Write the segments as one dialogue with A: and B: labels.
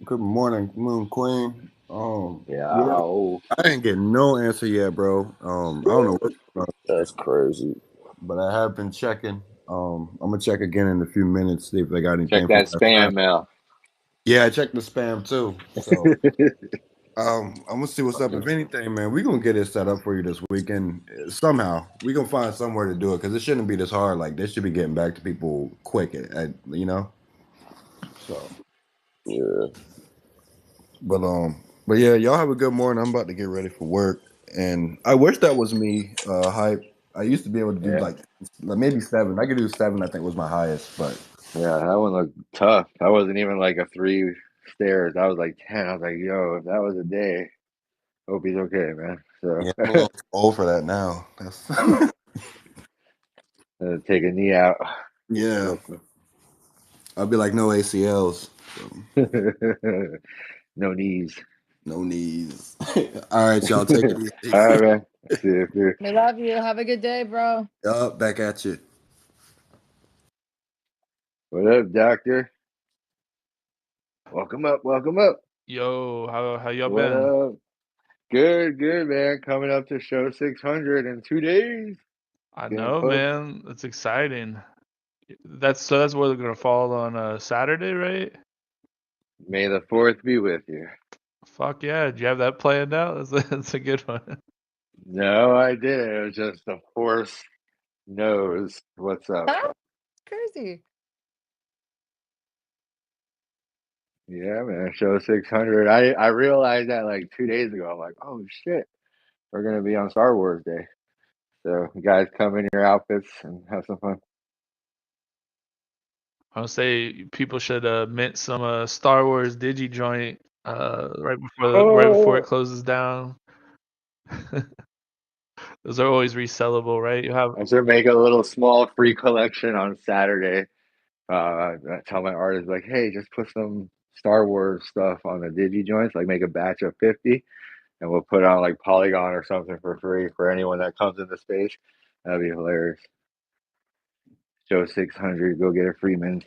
A: Good morning, Moon Queen. Yeah,
B: Yeah,
A: I ain't getting no answer yet, bro. I don't know what's going on,
B: that's crazy.
A: but I have been checking. I'm gonna check again in a few minutes, see if they got
B: Check
A: anything from
B: that
A: last night.
B: spam mail.
A: Yeah, I checked the spam too. So I'm gonna see what's up. If anything, man, we gonna get it set up for you this weekend somehow. We gonna find somewhere to do it because it shouldn't be this hard. Like they should be getting back to people quick, you know. So,
B: Yeah.
A: but yeah, y'all have a good morning. I'm about to get ready for work, and I wish that was me. Hype. I used to be able to do
B: Yeah.
A: like maybe 7. I could do 7. I think was my highest, but
B: Yeah, that one looked tough. That wasn't even like a 3 stairs. That was like 10. I was like, yo, if that was a day, hope he's okay, man. So
A: yeah, I'm a little too old for that now. That's
B: take a knee out.
A: yeah.
B: Trust me.
A: I'll be like no ACLs, so
B: No knees.
A: no knees. All right, y'all, take it
B: All
A: easy.
B: right, man. See you. See you.
C: We love you. Have a good day, bro.
A: Up, back at you.
B: What up, doctor? Welcome up. Welcome up.
D: Yo, how y'all
B: What
D: been?
B: up? Good, good, man. Coming up to show 600 in 2 days.
D: I
B: Getting
D: know,
B: close.
D: man. That's exciting. That's where they're gonna fall on Saturday, right?
B: May the fourth be with you.
D: Fuck yeah! Did you have that planned out? That's a good one.
B: No, I didn't. It was just the horse knows what's up.
C: That's crazy.
B: Yeah, man. Show 600. I realized that like 2 days ago. I'm like, oh shit, we're gonna be on Star Wars Day. So you guys come in your outfits and have some fun.
D: I'll say people should mint some Star Wars Digi joint right before it
B: Oh,
D: closes down. Those are always resellable, right? You have
B: I should make a little small free collection on Saturday. I tell my artists like, hey, just put some Star Wars stuff on the digi joints, like make a batch of 50, and we'll put it on like Polygon or something for free for anyone that comes into space. That'd be hilarious. Show 600, go get a free mint.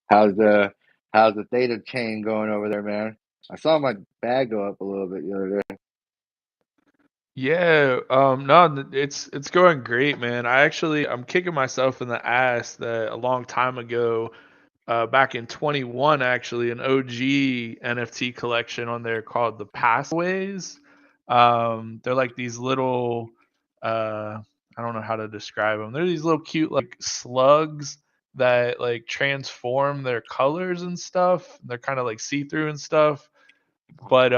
B: how's the how's the theta chain going over there, man? I saw my bag go up a little bit the other day.
D: Yeah, no, it's going great, man. I'm kicking myself in the ass that a long time ago, back in 21, actually, an OG NFT collection on there called the Passaways. They're like these little, I don't know how to describe them. They're these little cute like slugs that like transform their colors and stuff. They're kind of like see-through and stuff, but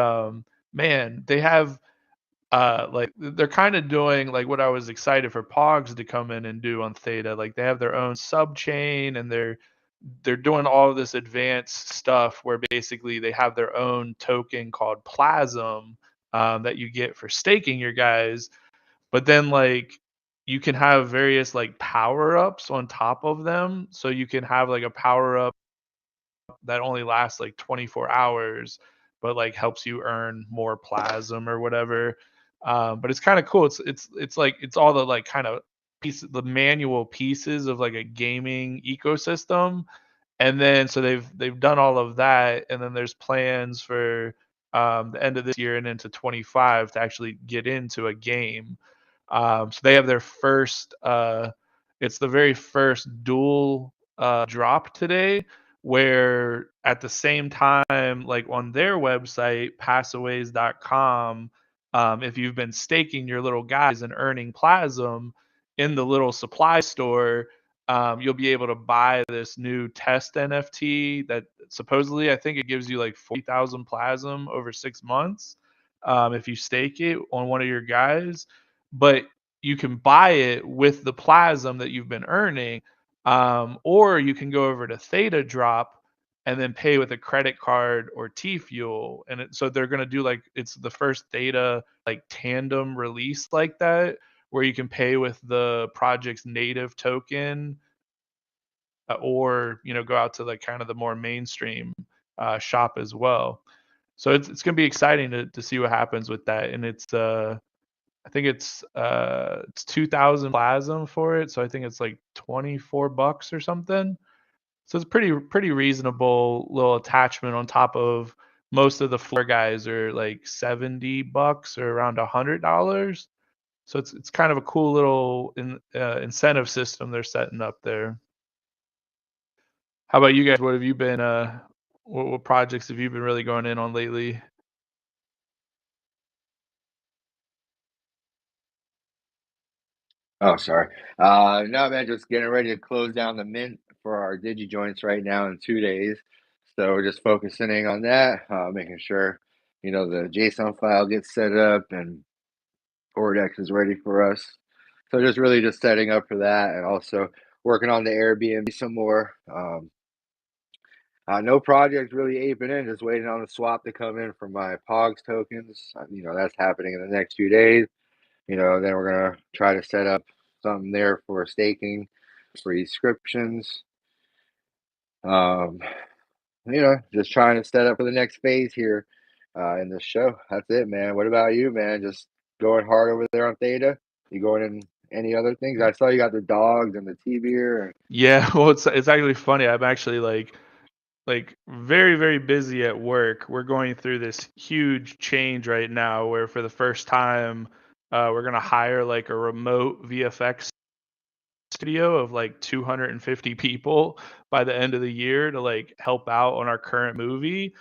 D: man, they have like they're kind of doing like what I was excited for Pogs to come in and do on Theta. Like they have their own sub chain and they're doing all of this advanced stuff where basically they have their own token called Plasm, that you get for staking your guys. But then like you can have various like power ups on top of them. So you can have like a power up that only lasts like 24 hours, but like helps you earn more plasm or whatever. But it's kind of cool. It's like it's all the like kind of the manual pieces of like a gaming ecosystem, and then so they've done all of that, and then there's plans for the end of this year and into 25 to actually get into a game. So they have their first. It's the very first dual drop today, where at the same time, like on their website, passaways.com, if you've been staking your little guys and earning plasm in the little supply store, you'll be able to buy this new test NFT that supposedly I think it gives you like 40,000 plasm over 6 months, if you stake it on one of your guys. But you can buy it with the plasm that you've been earning, or you can go over to Theta Drop and then pay with a credit card or T Fuel. And so they're going to do like it's the first Theta like tandem release like that, where you can pay with the project's native token, or go out to like kind of the more mainstream shop as well. So it's going to be exciting to see what happens with that, and I think it's 2,000 plasm for it, so I think it's like $24 or something. So it's pretty reasonable little attachment on top of most of the floor guys are like $70 or around $100. So it's kind of a cool little incentive system they're setting up there. How about you guys? What have you been? What projects have you been really going in on lately?
B: Oh, sorry. No, man, just getting ready to close down the mint for our digi joints right now in 2 days. So we're just focusing on that, making sure, the JSON file gets set up and Cortex is ready for us. So just really just setting up for that and also working on the Airbnb some more. No project really aping in, just waiting on the swap to come in for my POGS tokens. That's happening in the next few days. Then we're gonna try to set up something there for staking for inscriptions. Um, just trying to set up for the next phase here in this show. That's it, man. What about you, man? Just going hard over there on Theta? You going in any other things? I saw you got the dogs and the tea beer.
D: Yeah, well, it's actually funny. I'm actually like very very busy at work. We're going through this huge change right now where for the first time we're gonna hire like a remote VFX studio of like 250 people by the end of the year to like help out on our current movie.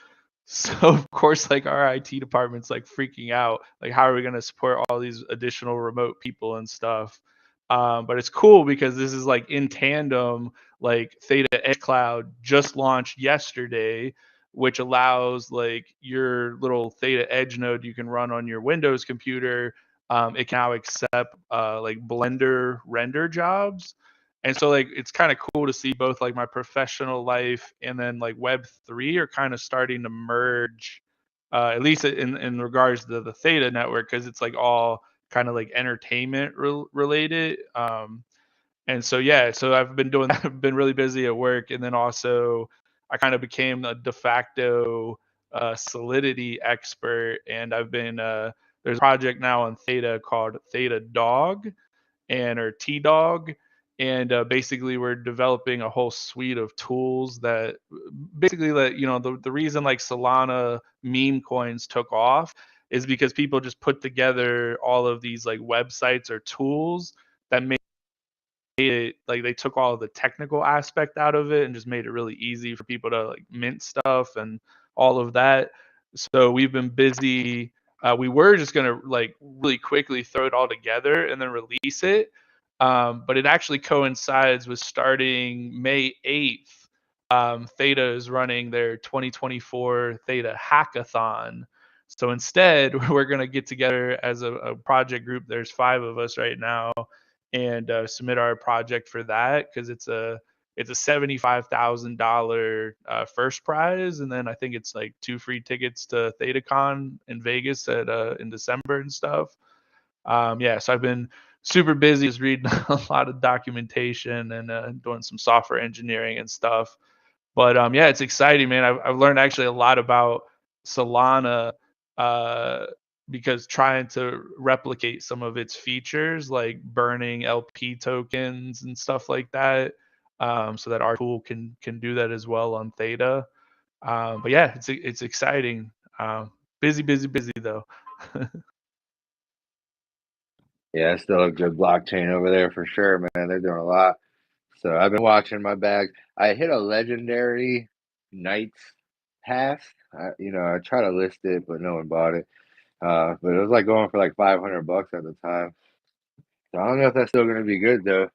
D: So of course, like our IT department's like freaking out. Like, how are we going to support all these additional remote people and stuff? But it's cool because this is like in tandem. Like Theta Edge Cloud just launched yesterday, which allows like your little Theta Edge node you can run on your Windows computer. It can now accept like Blender render jobs. And so like it's kind of cool to see both like my professional life and then like Web3 are kind of starting to merge, at least in regards to the Theta network, because it's like all kind of like entertainment related. And so yeah, so I've been doing that. I've been really busy at work, and then also I kind of became a de facto Solidity expert, and I've been there's a project now on Theta called Theta Dog or T Dog. And basically, we're developing a whole suite of tools that basically let the reason like Solana meme coins took off is because people just put together all of these like websites or tools that made it like they took all of the technical aspect out of it and just made it really easy for people to like mint stuff and all of that. So we've been busy. We were just gonna like really quickly throw it all together and then release it, but it actually coincides with starting May 8th. Theta is running their 2024 Theta Hackathon. So instead, we're going to get together as a project group. There's 5 of us right now, and submit our project for that because it's a $75,000 first prize, and then I think it's like 2 free tickets to ThetaCon in Vegas at in December and stuff. Yeah, so I've been super busy just reading a lot of documentation and doing some software engineering and stuff. But yeah, it's exciting, man. I've learned actually a lot about Solana uh, because trying to replicate some of its features, like burning LP tokens and stuff like that, so that our tool can do that as well on Theta. But yeah, it's exciting. Busy, busy, busy though.
B: Yeah, it's still a good blockchain over there for sure, man. They're doing a lot. So I've been watching my bag. I hit a legendary Knights pass. I tried to list it, but no one bought it. But it was like going for like $500 at the time. So I don't know if that's still gonna be good though.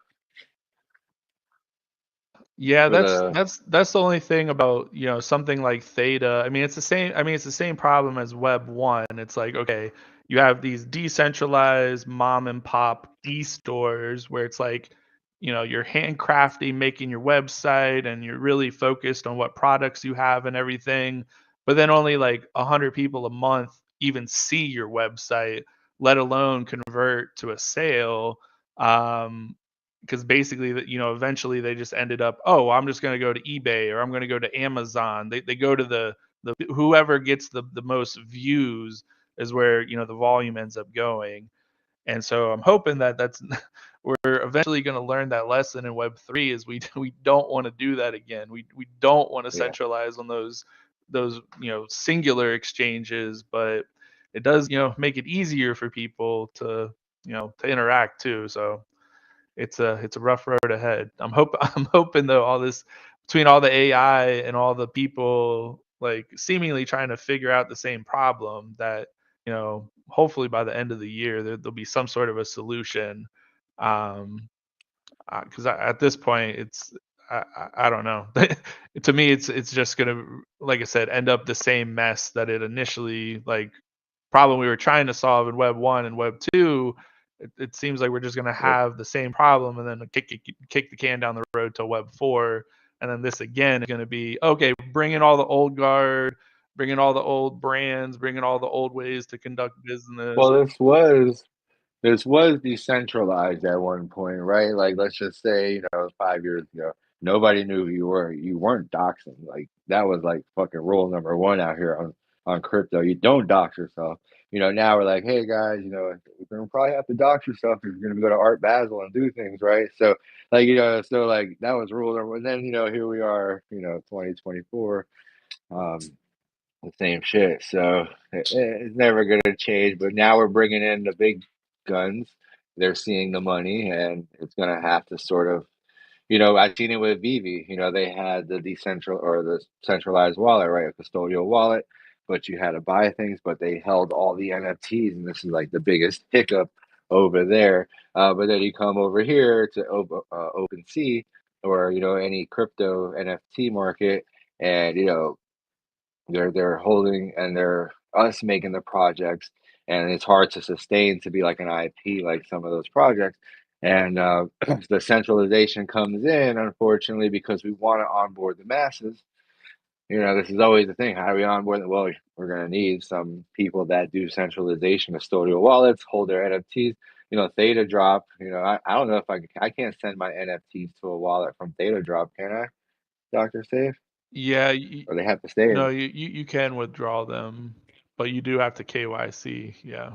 D: Yeah,
B: For
D: that's
B: the
D: that's that's the only thing about, something like Theta. I mean, it's the same problem as Web 1. It's like, okay, you have these decentralized mom and pop e-stores where it's like, you're handcrafting, making your website and you're really focused on what products you have and everything. But then only like 100 people a month even see your website, let alone convert to a sale. Um, because basically that eventually they just ended up, oh, I'm just going to go to eBay or I'm going to go to Amazon. They go to the whoever gets the most views is where the volume ends up going. And so I'm hoping that that's we're eventually going to learn that lesson in Web3 is we don't want to do that again. We don't want to centralize on those singular exchanges, but it does make it easier for people to to interact too. So it's a rough road ahead. I'm hoping though all this between all the AI and all the people like seemingly trying to figure out the same problem that hopefully by the end of the year there'll be some sort of a solution. Because at this point it's I don't know. To me it's just gonna, like I said, end up the same mess that it initially like problem we were trying to solve in Web 1 and Web 2. It seems like we're just going to have the same problem and then kick the can down the road to Web 4. And then this again is going to be, okay, bring in all the old guard, bring in all the old brands, bring in all the old ways to conduct business.
B: Well, this was decentralized at one point, right? Like, let's just say, 5 years ago, nobody knew who you were. You weren't doxing. Like, that was like fucking rule number one out here on crypto. You don't dox yourself. Now we're like, hey guys, you're gonna probably have to dox yourself if you're gonna go to Art Basel and do things, right? So, like, so like that was rule number. And then, here we are, 2024. The same shit. So it's never going to change. But now we're bringing in the big guns. They're seeing the money, and it's going to have to sort of, I've seen it with Vivi. They had the the centralized wallet, right? A custodial wallet, but you had to buy things, but they held all the NFTs, and this is like the biggest hiccup over there. But then you come over here to OpenSea or any crypto NFT market, and they're holding and they're us making the projects, and it's hard to sustain to be like an IP like some of those projects. And the centralization comes in, unfortunately, because we want to onboard the masses. This is always the thing. How do we onboard them? Well, we're going to need some people that do centralization, custodial wallets, hold their NFTs. Theta Drop. I don't know if I can't send my NFTs to a wallet from Theta Drop, can I, Doctor Safe?
D: Yeah,
B: Or they have to stay
D: no,
B: in?
D: you can withdraw them, but you do have to KYC. Yeah.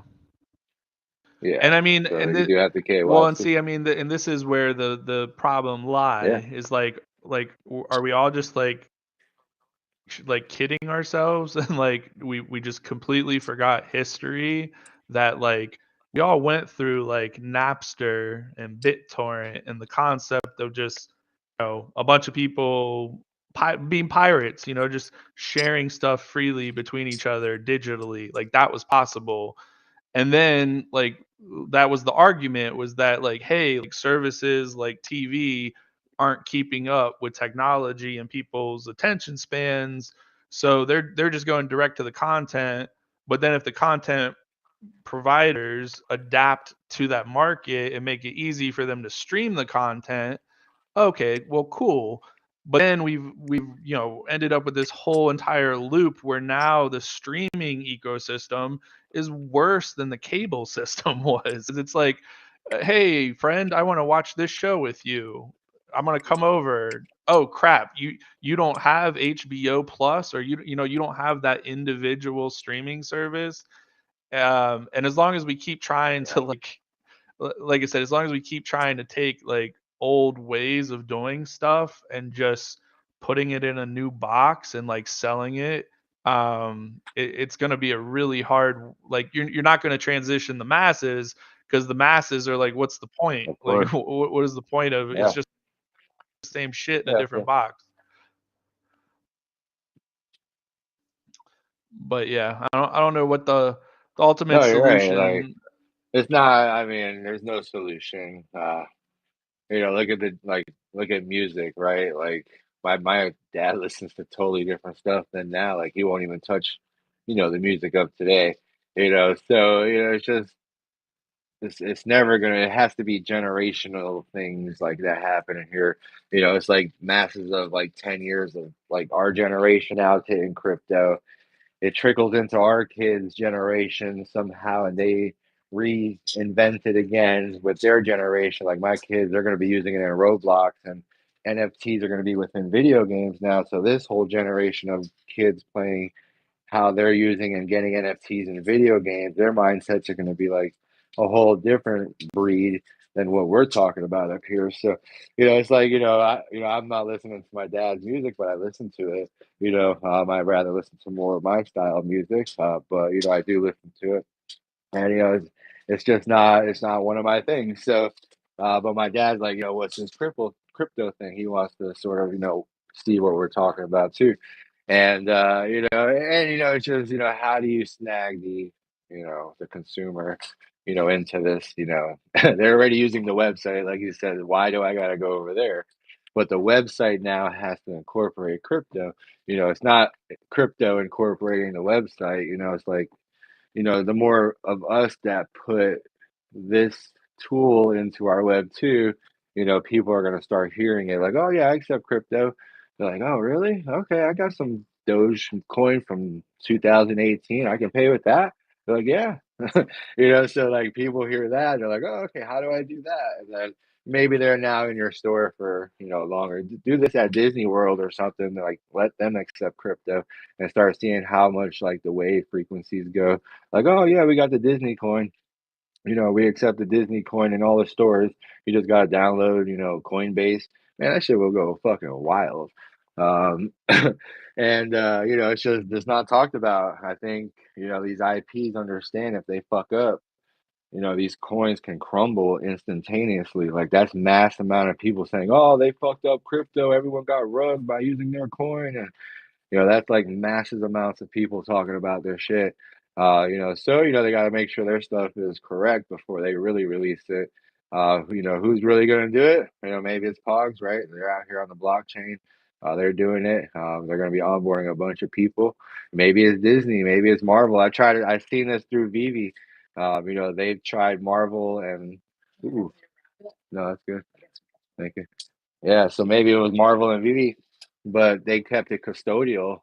B: Yeah.
D: And I mean,
B: So
D: and
B: you do have to
D: well, and
B: KYC.
D: see, I mean, and this is where the problem
B: Yeah.
D: is are we all just like kidding ourselves and like we just completely forgot history that like we all went through like Napster and BitTorrent and the concept of just a bunch of people being pirates, just sharing stuff freely between each other digitally, like that was possible. And then like that was the argument, was that like, hey, like services like TV aren't keeping up with technology and people's attention spans, so they're just going direct to the content. But then if the content providers adapt to that market and make it easy for them to stream the content, okay, well, cool. But then we've ended up with this whole entire loop where now the streaming ecosystem is worse than the cable system was. It's like, hey friend, I want to watch this show with you. I'm gonna come over. Oh crap, you don't have HBO Plus, or you don't have that individual streaming service. And as long as we keep trying to like I said, as long as we keep trying to take like old ways of doing stuff and just putting it in a new box and like selling it, it's going to be a really hard, like you're not going to transition the masses, because the masses are like, what's the point?
B: Of
D: Like
B: course.
D: what is the point of it's
B: Yeah.
D: just the same shit in a
B: Yeah. Yeah.
D: different box. But yeah, I don't know what the ultimate
B: No, you're right. Like,
D: solution.
B: it's not. I mean, there's no solution. Look at look at music, right? Like my dad listens to totally different stuff than now. Like he won't even touch, the music of today. So it's just it's never gonna. It has to be generational things like that happening here. It's like masses of like 10 years of like our generation out hitting crypto. It trickles into our kids' generation somehow, and they reinvent it again with their generation. Like my kids, they're going to be using it in Roblox, and NFTs are going to be within video games now. So this whole generation of kids playing how they're using and getting NFTs in video games, their mindsets are going to be like a whole different breed than what we're talking about up here. So, it's like, I'm not listening to my dad's music, but I listen to it. I'd rather listen to more of my style of music, but I do listen to it, and it's just it's not one of my things. So, but my dad's like, what's this crypto thing? He wants to sort of see what we're talking about too, and it's just how do you snag the consumer into this, they're already using the website, like you said, why do I got to go over there? But the website now has to incorporate crypto. It's not crypto incorporating the website. It's like, the more of us that put this tool into our web too, people are going to start hearing it like, oh yeah, I accept crypto. They're like, oh really? Okay, I got some Doge coin from 2018. I can pay with that. They're like, yeah. So like people hear that, they're like, oh, okay, how do I do that? And then maybe they're now in your store for longer. Do this at Disney World or something. Like let them accept crypto and start seeing how much like the wave frequencies go. Like, oh yeah, we got the Disney coin. We accept the Disney coin in all the stores. You just gotta download, Coinbase. Man, that shit will go fucking wild. Um, and it's not talked about. I think these IPs understand if they fuck up, these coins can crumble instantaneously. Like that's mass amount of people saying, "Oh, they fucked up crypto. Everyone got rugged by using their coin," and that's like massive amounts of people talking about their shit. So they got to make sure their stuff is correct before they really release it. Who's really going to do it? Maybe it's Pogs, right? They're out here on the blockchain. They're doing it. They're going to be onboarding a bunch of people. Maybe it's Disney. Maybe it's Marvel. I've seen this through Vivi. They've tried Marvel and. Ooh, no, that's good. Thank you. Yeah, so maybe it was Marvel and Vivi, but they kept it custodial.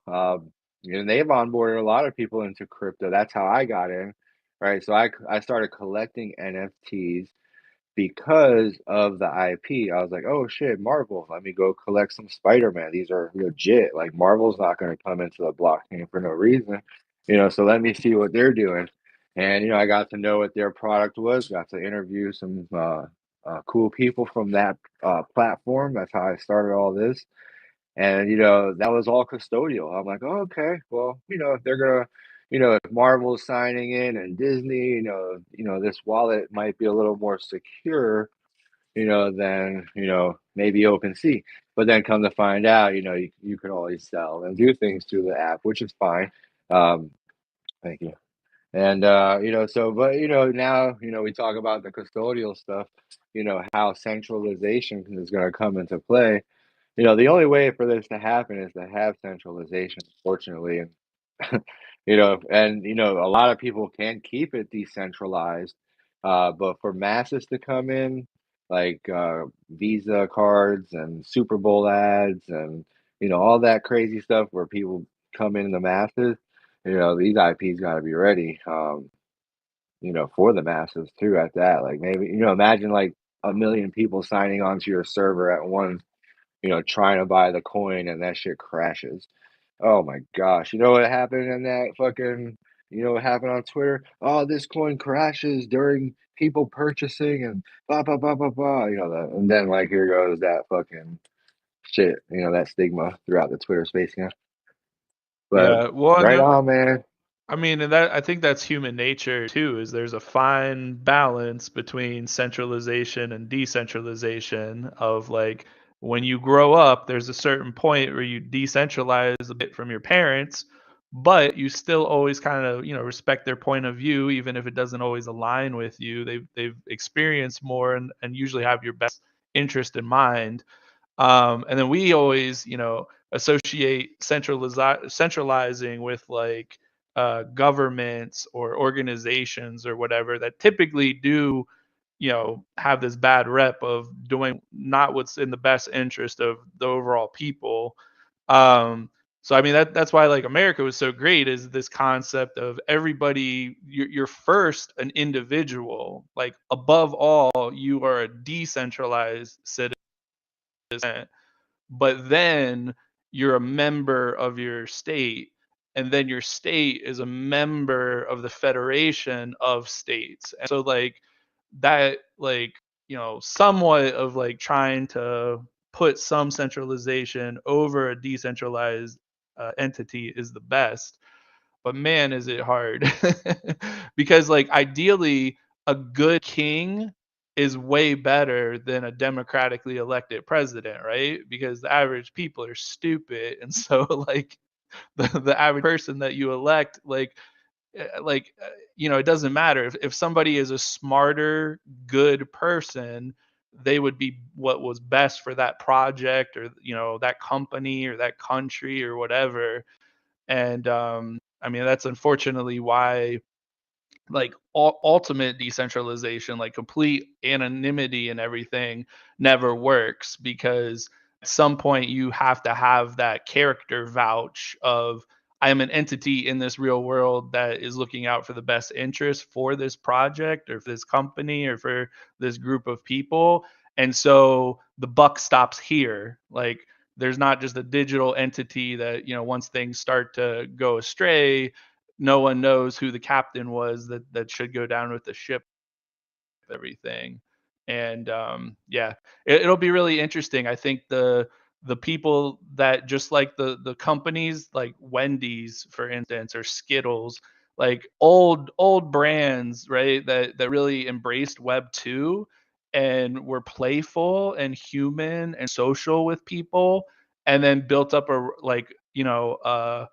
B: And they've onboarded a lot of people into crypto. That's how I got in, right? So I started collecting NFTs because of the IP. I was like, oh shit, Marvel, let me go collect some Spider-Man. These are legit. Like Marvel's not going to come into the blockchain for no reason, so let me see what they're doing. And I got to know what their product was, got to interview some cool people from that platform. That's how I started all this. And that was all custodial. I'm like, oh, okay, well, if they're gonna, if Marvel's signing in and Disney, this wallet might be a little more secure, than maybe OpenSea. But then come to find out, you can always sell and do things through the app, which is fine. Thank you. And so but now we talk about the custodial stuff, how centralization is going to come into play. The only way for this to happen is to have centralization, fortunately. And, a lot of people can keep it decentralized. But for masses to come in, like Visa cards and Super Bowl ads and, all that crazy stuff where people come in the masses, these IPs got to be ready, for the masses too at that. Like maybe, imagine like a million people signing onto your server at once, trying to buy the coin and that shit crashes. Oh my gosh. You know what happened in that fucking, what happened on Twitter? Oh, this coin crashes during people purchasing and blah, blah, blah, blah, blah. And then like here goes that fucking shit, that stigma throughout the Twitter space. But
D: Yeah, well, and
B: right on, man.
D: I mean, and that I think that's human nature too, is there's a fine balance between centralization and decentralization of like when you grow up, there's a certain point where you decentralize a bit from your parents, but you still always kind of, respect their point of view, even if it doesn't always align with you. They've experienced more and usually have your best interest in mind. And then we always, associate centralizing with like governments or organizations or whatever that typically do, have this bad rep of doing not what's in the best interest of the overall people. So I mean that's why like America was so great is this concept of everybody you're first an individual, like above all you are a decentralized citizen, but then you're a member of your state and then your state is a member of the federation of states. And so like that, like, you know, somewhat of like trying to put some centralization over a decentralized entity is the best. But man, is it hard. Because like ideally a good king is way better than a democratically elected president, right? Because the average people are stupid, and so like the average person that you elect, you know, it doesn't matter if somebody is a smarter, good person, they would be what was best for that project, or you know, that company or that country or whatever. And I mean, that's unfortunately why like ultimate decentralization, like complete anonymity and everything, never works, because at some point you have to have that character vouch of, I am an entity in this real world that is looking out for the best interest for this project or for this company or for this group of people. And so the buck stops here. Like there's not just a digital entity that, you know, once things start to go astray, no one knows who the captain was that should go down with the ship, everything. And yeah, it'll be really interesting. I think the people that, just like the companies like Wendy's, for instance, or Skittles, like old brands, right, that really embraced Web 2 and were playful and human and social with people, and then built up a, like, you know,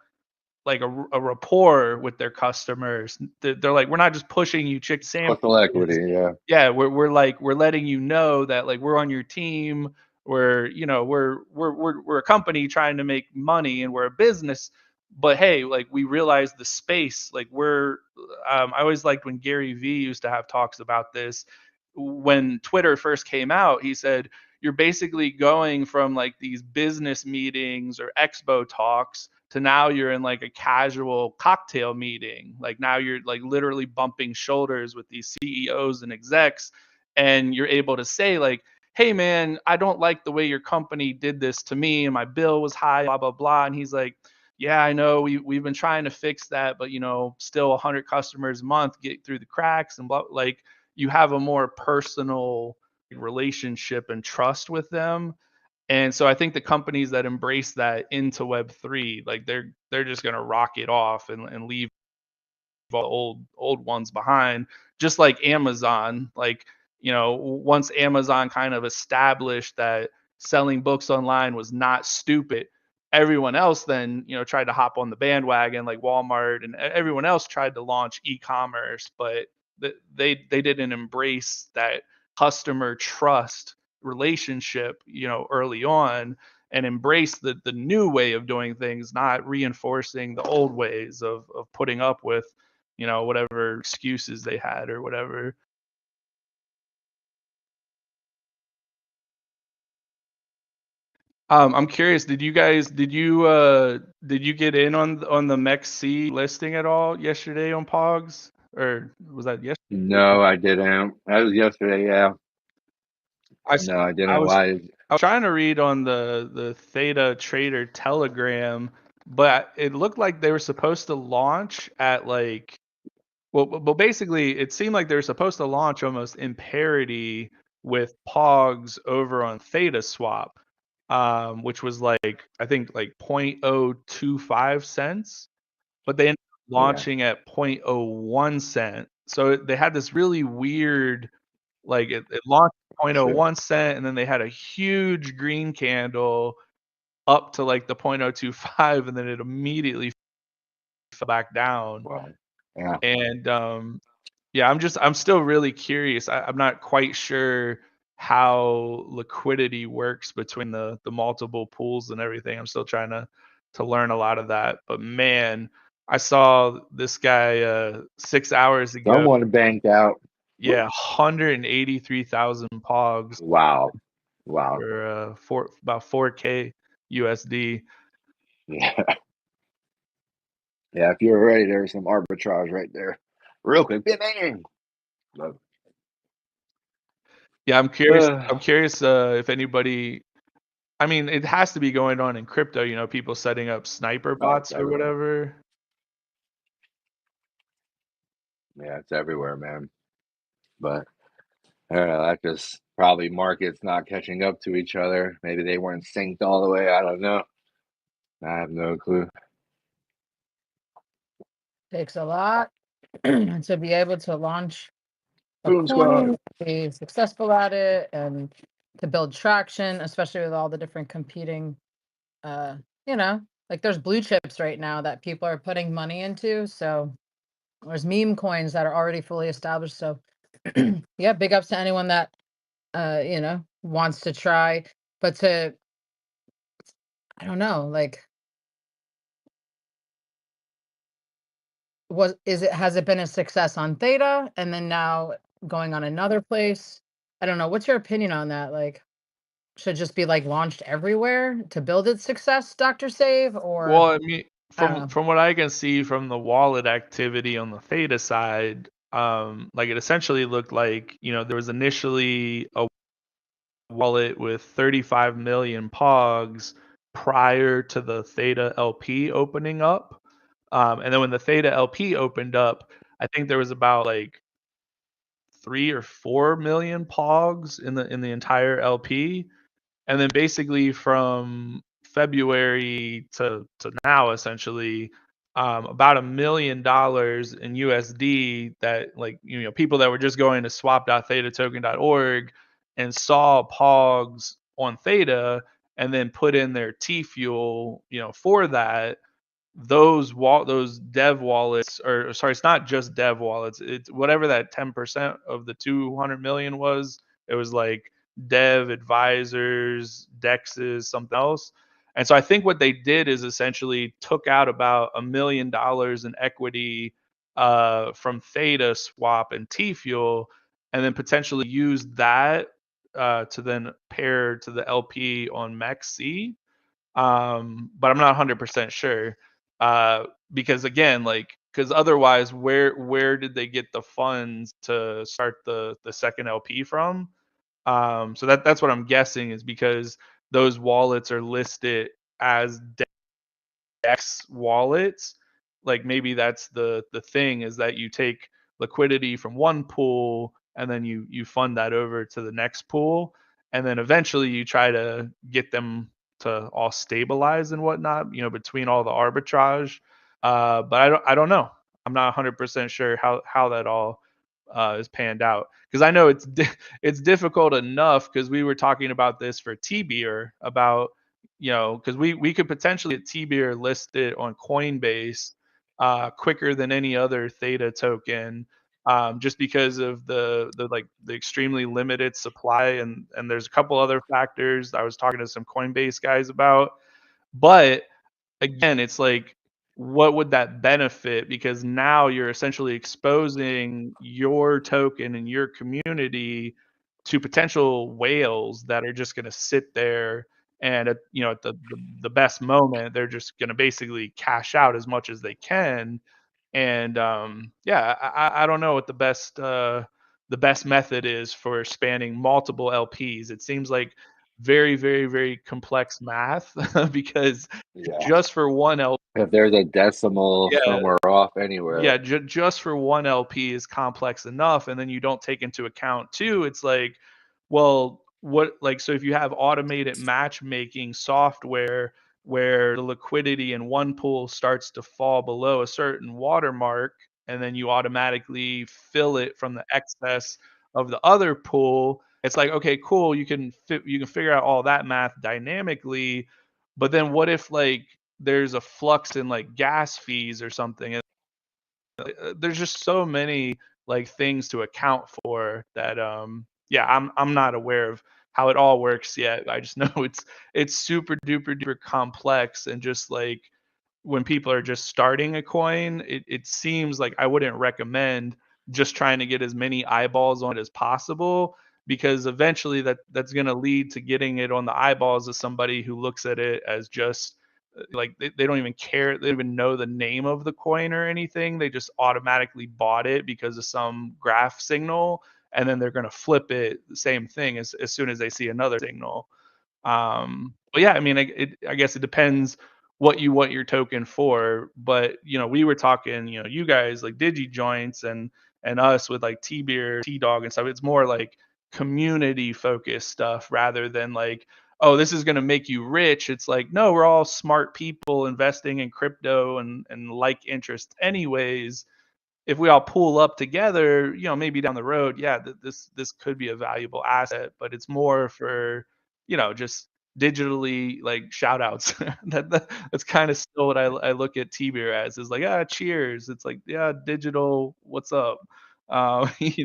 D: like a rapport with their customers. They're like, we're not just pushing you chick
B: Social equity,
D: sandwiches.
B: yeah.
D: Yeah, we're like, we're letting you know that like we're on your team. We're, you know, we're a company trying to make money, and we're a business. But hey, like we realize the space. Like we're, I always liked when Gary Vee used to have talks about this. When Twitter first came out, he said, you're basically going from like these business meetings or expo talks to now you're in like a casual cocktail meeting. Like now you're like literally bumping shoulders with these CEOs and execs, and you're able to say like, hey man, I don't like the way your company did this to me and my bill was high, blah blah blah. And he's like, yeah, I know we've been trying to fix that, but you know, still 100 customers a month get through the cracks, and blah. Like you have a more personal relationship and trust with them. And so I think the companies that embrace that into Web3, like they're just gonna rock it off and leave all the old ones behind, just like Amazon. Like, you know, once Amazon kind of established that selling books online was not stupid, everyone else then, you know, tried to hop on the bandwagon, like Walmart and everyone else tried to launch e-commerce, but they didn't embrace that customer trust relationship, you know, early on, and embrace the new way of doing things, not reinforcing the old ways of putting up with, you know, whatever excuses they had or whatever. I'm curious, did you get in on the MEXC listing at all yesterday on Pogs? Or was that yesterday?
B: No, I didn't. That was yesterday, yeah. No, I
D: I
B: didn't.
D: was
B: Why?
D: I was trying to read on the Theta Trader Telegram, but it looked like they were supposed to launch at like, well, basically, it seemed like they were supposed to launch almost in parity with Pogs over on Theta Swap, which was like, I think like 0.025 cents, but they ended up
B: Yeah,
D: launching at 0.01 cent. So they had this really weird, like it launched at
B: sure.
D: 0.01 cent, and then they had a huge green candle up to like the 0.025, and then it immediately fell back down.
B: Well, yeah.
D: And yeah, I'm still really curious. I'm not quite sure how liquidity works between the multiple pools and everything. I'm still trying to learn a lot of that. But man, I saw this guy 6 hours ago.
B: Someone banked out.
D: Yeah, 183,000 pogs
B: Wow. Wow.
D: for about 4K USD.
B: Yeah. Yeah, if you're ready, there's some arbitrage right there. Real quick. Bang, bang. Love
D: Yeah, I'm curious.
B: it.
D: I'm curious if anybody. I mean, it has to be going on in crypto. You know, people setting up sniper
B: Oh, it's
D: bots or
B: everywhere.
D: whatever.
B: Yeah, it's everywhere, man. But I don't know. That just probably markets not catching up to each other. Maybe they weren't synced all the way. I don't know. I have no clue.
C: Takes a lot to be able to launch a
B: Boom squad.
C: coin, be successful at it, and to build traction, especially with all the different competing, you know, like there's blue chips right now that people are putting money into. So there's meme coins that are already fully established. So yeah, big ups to anyone that you know, wants to try. But to I don't know, like has it been a success on Theta and then now going on another place? I don't know. What's your opinion on that? Like, should just be like launched everywhere to build its success, Dr. Save,
D: Well,
C: or
D: I mean,
C: I don't
D: from
C: know.
D: from what I can see from the wallet activity on the Theta side, like it essentially looked like, there was initially a wallet with 35 million pogs prior to the Theta LP opening up. And then when the Theta LP opened up, I think there was about like 3 or 4 million pogs in the entire LP. And then basically from February to now, essentially, about $1 million in USD that, like, people that were just going to swap.thetatoken.org and saw pogs on Theta and then put in their T fuel, for that. Those dev wallets, or sorry, it's not just dev wallets, it's whatever that 10% of the 200 million was. It was like dev advisors, dexes, something else. And so I think what they did is essentially took out about $1 million in equity from Theta Swap and T Fuel, and then potentially used that to then pair to the LP on MEXC. But I'm not 100% sure, because again, like, because otherwise, where did they get the funds to start the second LP from? So that's what I'm guessing, is because those wallets are listed as Dex wallets. Like, maybe that's the thing, is that you take liquidity from one pool and then you fund that over to the next pool, and then eventually you try to get them to all stabilize and whatnot, between all the arbitrage. But I don't know. I'm not 100% sure how that all is panned out, because I know it's difficult enough, because we were talking about this for T-Beer about, because we could potentially get T-Beer listed on Coinbase quicker than any other Theta token, just because of the extremely limited supply, and there's a couple other factors I was talking to some Coinbase guys about. But again, it's like, what would that benefit? Because now you're essentially exposing your token and your community to potential whales that are just going to sit there, and at the best moment, they're just going to basically cash out as much as they can. And yeah, I don't know what the best method is for spanning multiple LPs. It seems like very, very, very complex math because
B: Yeah.
D: just for one LP,
B: If there's a decimal
D: yeah,
B: somewhere off anywhere.
D: yeah, just for one LP is complex enough, and then you don't take into account too. It's like, well, so if you have automated matchmaking software where the liquidity in one pool starts to fall below a certain watermark, and then you automatically fill it from the excess of the other pool, it's like, okay, cool, you can figure out all that math dynamically. But then what if, like, there's a flux in like gas fees or something? There's just so many like things to account for that, yeah, I'm not aware of how it all works yet. I just know it's super duper duper complex, and just like, when people are just starting a coin, it seems like I wouldn't recommend just trying to get as many eyeballs on it as possible, because eventually that's going to lead to getting it on the eyeballs of somebody who looks at it as just like, they don't even care, they don't even know the name of the coin or anything. They just automatically bought it because of some graph signal, and then they're going to flip it the same thing as soon as they see another signal. But yeah, I mean, I guess it depends what you want your token for. But we were talking, you guys like Digi Joints and us with like T Beer, T Dog and stuff. It's more like community focused stuff rather than like, oh, this is going to make you rich. It's like, no, we're all smart people investing in crypto and like interest anyways. If we all pool up together, maybe down the road, yeah, this could be a valuable asset, but it's more for, just digitally like shout outs. That's kind of still what I look at T-Beer as, is like, cheers. It's like, yeah, digital, what's up? You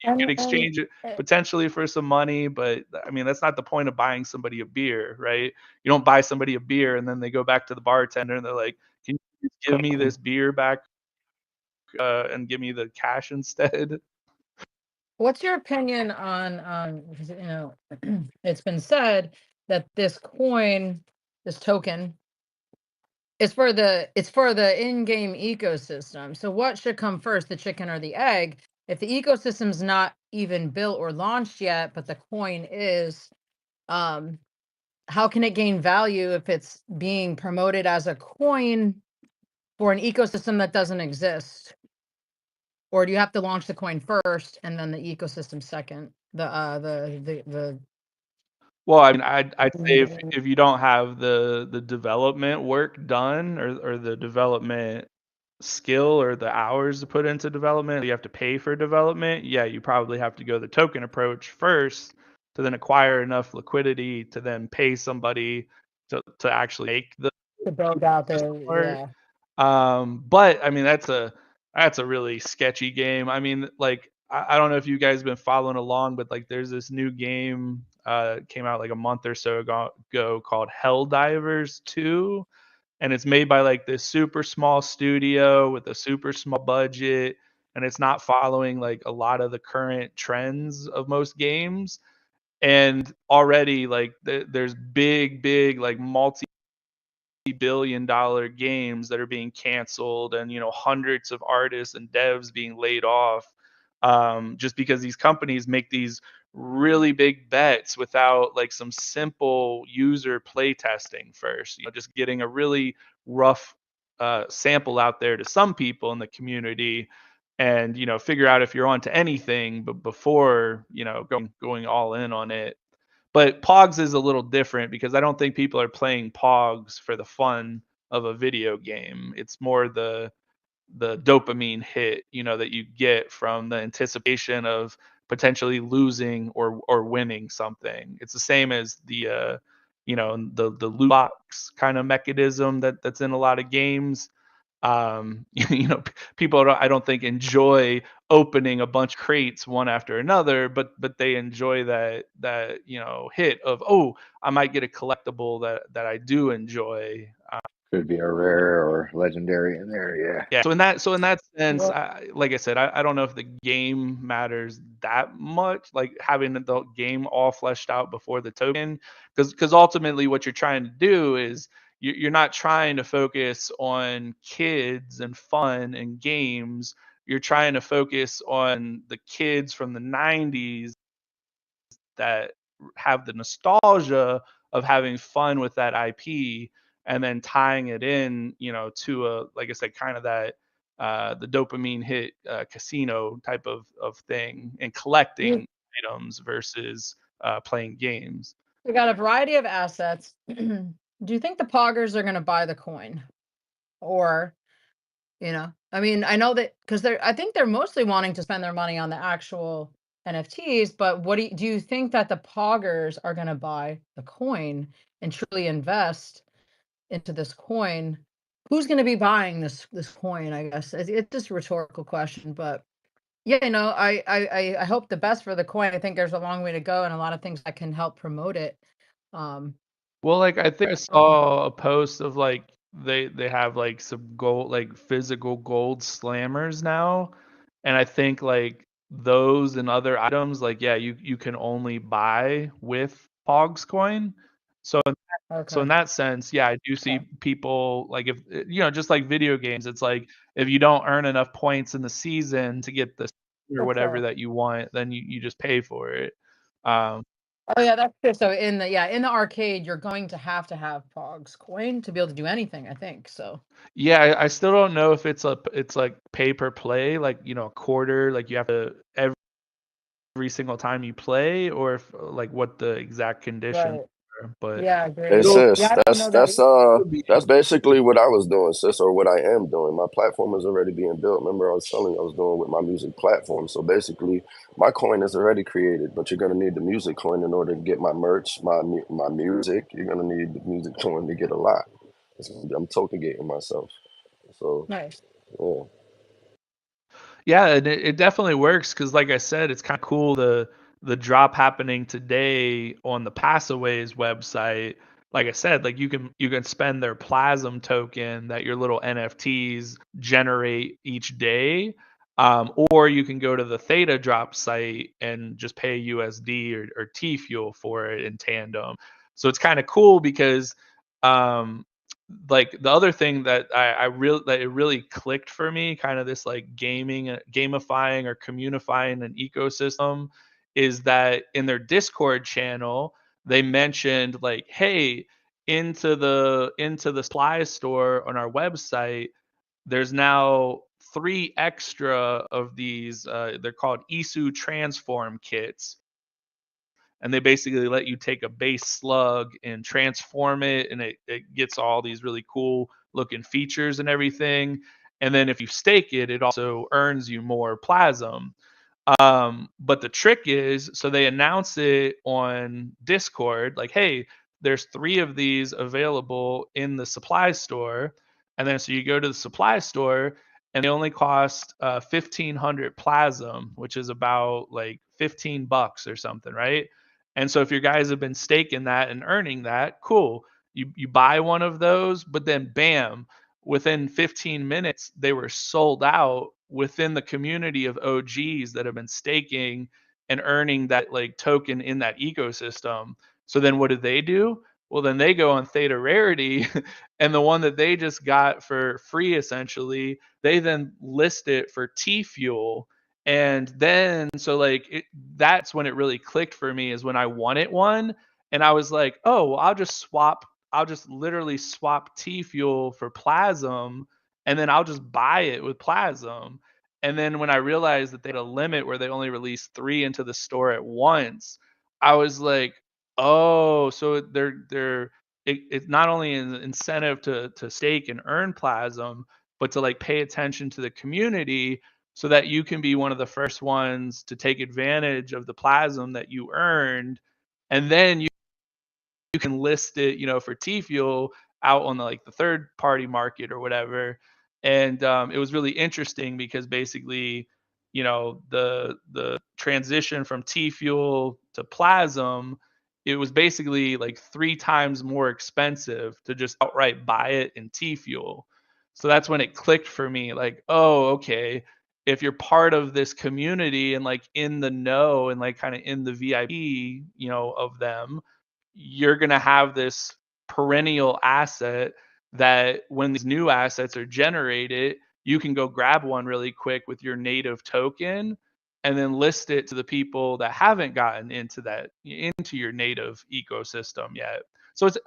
C: And
D: can exchange it potentially for some money, but I mean, that's not the point of buying somebody a beer, right? You don't buy somebody a beer and then they go back to the bartender and they're like, can you give me this beer back and give me the cash instead?
C: what's your opinion on, it's been said that this coin, this token, it's for the in-game ecosystem. So what should come first, the chicken or the egg? If the ecosystem's not even built or launched yet, but the coin is, how can it gain value if it's being promoted as a coin for an ecosystem that doesn't exist? Or do you have to launch the coin first and then the ecosystem second?
D: Well, I mean, I'd say if you don't have the development work done, or the development skill or the hours to put into development, you have to pay for development. Yeah, you probably have to go the token approach first to then acquire enough liquidity to then pay somebody to actually make the
C: to build out
D: system
C: the,
D: work.
C: yeah.
D: But I mean, that's a really sketchy game. I mean, like, I don't know if you guys have been following along, but like there's this new game came out like a month or so ago called Helldivers 2, and it's made by like this super small studio with a super small budget, and it's not following like a lot of the current trends of most games. And already like there's big like multi-billion-dollar games that are being canceled, and hundreds of artists and devs being laid off, just because these companies make these really big bets without like some simple user play testing first, just getting a really rough sample out there to some people in the community, and figure out if you're onto anything, but before going all in on it. But Pogs is a little different because I don't think people are playing Pogs for the fun of a video game. It's more the dopamine hit, that you get from the anticipation of potentially losing or winning something. It's the same as the loot box kind of mechanism that's in a lot of games. People I don't think enjoy opening a bunch of crates one after another, but they enjoy that hit of, oh, I might get a collectible that I do enjoy.
B: Could be a rare or legendary in there, yeah.
D: Yeah. So in that sense,
C: Well,
D: like I said, I don't know if the game matters that much, like having the game all fleshed out before the token, because ultimately what you're trying to do is you're not trying to focus on kids and fun and games. You're trying to focus on the kids from the 90s that have the nostalgia of having fun with that IP, and then tying it in, to a, like I said, kind of that the dopamine hit casino type of thing, and
C: you
D: collecting items versus playing games.
C: we got a variety of assets. Do you think the poggers are going to buy the coin? Or, I mean, I know that because I think they're mostly wanting to spend their money on the actual NFTs, but do you think that the poggers are going to buy the coin and truly invest into this coin? Who's going to be buying this coin? I guess it's just a rhetorical question, but yeah, I hope the best for the coin. I think there's a long way to go and a lot of things that can help promote it. Um,
D: Well, like I think I saw a post of like they have like some gold, like physical gold slammers now, and I think like those and other items, like, yeah, you can only buy with Pogs coin. So so in
C: okay.
D: that sense, yeah, I do see people like, if just like video games, it's like if you don't earn enough points in the season to get the or whatever
C: Okay.
D: that you want, then you just pay for it. Um,
C: Oh yeah, that's true. So in the arcade, you're going to have Pogs coin to be able to do anything, I think. So
D: Yeah, I still don't know if it's like pay per play, like a quarter, like you have to every single time you play, or if like what the exact conditions are. But
C: yeah, I agree.
E: Hey
D: it'll
E: sis,
C: Yeah, I didn't know that either.
E: that's basically what I was doing, sis, or what I am doing. My platform is already being built. Remember, I was telling you I was doing with my music platform. So basically, my coin is already created, but you're gonna need the music coin in order to get my merch, my music. You're gonna need the music coin to get a lot. I'm token gating myself. So
C: Nice.
E: yeah.
D: Yeah, and it definitely works because, like I said, it's kind of cool the drop happening today on the Passaways website. Like I said, like you can spend their Plasm token that your little NFTs generate each day, or you can go to the Theta drop site and just pay USD or T Fuel for it in tandem. So it's kind of cool because um, like the other thing that it really clicked for me, kind of this like gamifying or communifying an ecosystem, is that in their Discord channel they mentioned like, hey, into the supply store on our website, there's now 3 extra of these, they're called Isu transform kits, and they basically let you take a base slug and transform it, and it gets all these really cool looking features and everything. And then if you stake it, it also earns you more plasm. But the trick is, so they announce it on Discord, like, hey, there's 3 of these available in the supply store. And then so you go to the supply store and they only cost 1,500 plasm, which is about like $15 or something, right? And so if your guys have been staking that and earning that, cool. You buy one of those, but then bam, within 15 minutes they were sold out within the community of OGs that have been staking and earning that like token in that ecosystem. So then what do? Well, then they go on Theta Rarity and the one that they just got for free essentially, they then list it for T Fuel. And then so like that's when it really clicked for me, is when I wanted one and I was like, "Oh, well, I'll just literally swap T Fuel for Plasm and then I'll just buy it with Plasm." And then when I realized that they had a limit where they only released 3 into the store at once, I was like, "Oh, so it's not only an incentive to stake and earn Plasm, but to like pay attention to the community so that you can be one of the first ones to take advantage of the Plasm that you earned, and then you can list it, for T Fuel out on the third party market or whatever." And it was really interesting because basically, the transition from T Fuel to Plasm, it was basically like 3 times more expensive to just outright buy it in T Fuel. So that's when it clicked for me, like, oh, okay, if you're part of this community and like in the know and like kind of in the VIP, of them, you're going to have this perennial asset that when these new assets are generated, you can go grab one really quick with your native token and then list it to the people that haven't gotten into your native ecosystem yet. So it's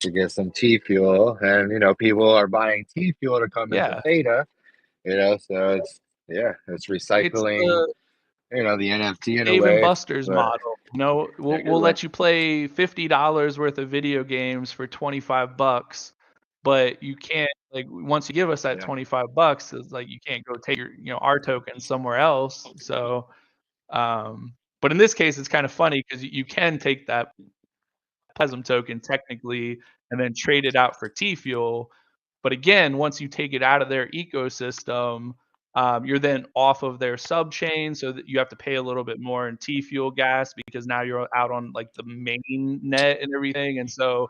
B: To get some T Fuel, and people are buying T Fuel to come into
D: yeah,
B: Theta. So it's
D: it's
B: recycling,
D: the
B: the NFT in a
D: Dave and
B: way.
D: Buster's
B: But
D: model.
B: yeah, good
D: We'll
B: one.
D: let you play $50 worth of video games for $25, but you can't, like, once you give us that
B: Yeah.
D: $25, it's like you can't go take your our token somewhere else. So but in this case it's kind of funny because you can take that Plasm token technically and then trade it out for T Fuel. But again, once you take it out of their ecosystem, you're then off of their sub chain, so that you have to pay a little bit more in T Fuel gas because now you're out on like the main net and everything. And so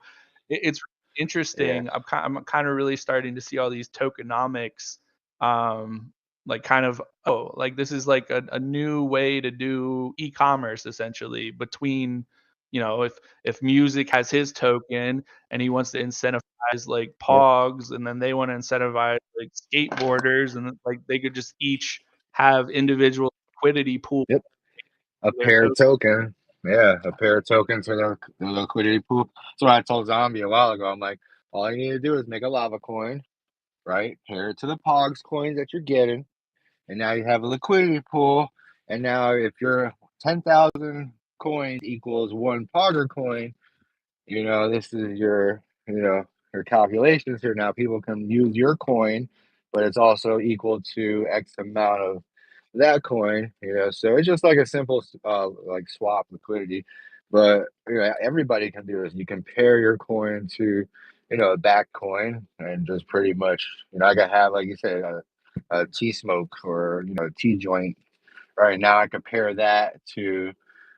D: it's
B: Yeah.
D: interesting. I'm kind of really starting to see all these tokenomics, like kind of, oh, like this is like a new way to do e-commerce essentially between, if music has his token and he wants to incentivize like
B: Yep.
D: pogs, and then they want to incentivize like skateboarders, and like they could just each have individual liquidity pool
B: Yep. A
D: for their
B: paired
D: token.
B: token. Yeah, a pair of tokens for the liquidity pool. So I told Zombie a while ago. I'm like, all you need to do is make a lava coin, right? Pair it to the Pogs coins that you're getting, and now you have a liquidity pool. And now if your 10,000 coins equals one Pogger coin, this is your calculations here. Now people can use your coin, but it's also equal to X amount of that coin. So it's just like a simple like swap liquidity. But everybody can do this. You can pair your coin to a back coin and just pretty much I could have, like you said, a T smoke or a T joint. Right now, I compare that to